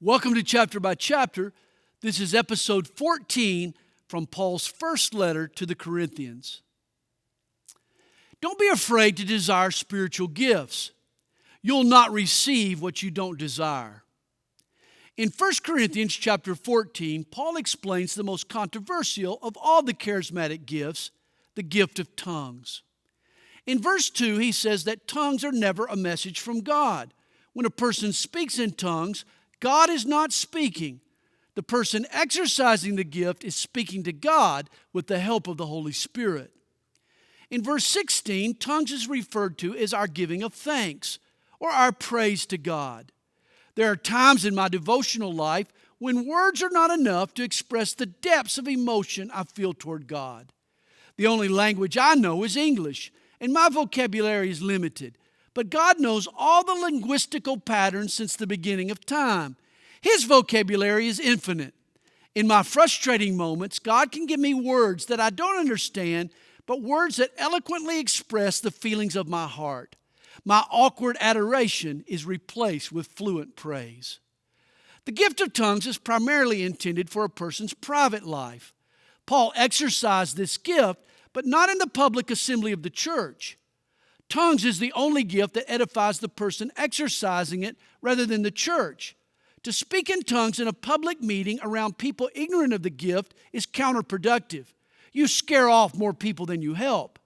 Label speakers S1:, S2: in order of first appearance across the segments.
S1: Welcome to Chapter by Chapter. This is episode 14 from Paul's first letter to the Corinthians. Don't be afraid to desire spiritual gifts. You'll not receive what you don't desire. In 1 Corinthians chapter 14, Paul explains the most controversial of all the charismatic gifts, the gift of tongues. In verse 2, he says that tongues are never a message from God. When a person speaks in tongues, God is not speaking. The person exercising the gift is speaking to God with the help of the Holy Spirit. In verse 16, tongues is referred to as our giving of thanks or our praise to God. There are times in my devotional life when words are not enough to express the depths of emotion I feel toward God. The only language I know is English, and my vocabulary is limited. But God knows all the linguistical patterns since the beginning of time. His vocabulary is infinite. In my frustrating moments, God can give me words that I don't understand, but words that eloquently express the feelings of my heart. My awkward adoration is replaced with fluent praise. The gift of tongues is primarily intended for a person's private life. Paul exercised this gift, but not in the public assembly of the church. Tongues is the only gift that edifies the person exercising it rather than the church. To speak in tongues in a public meeting around people ignorant of the gift is counterproductive. You scare off more people than you help.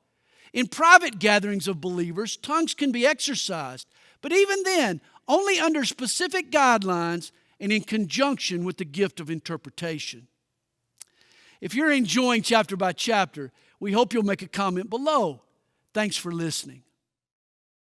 S1: In private gatherings of believers, tongues can be exercised, but even then, only under specific guidelines and in conjunction with the gift of interpretation. If you're enjoying chapter by chapter, we hope you'll make a comment below. Thanks for listening.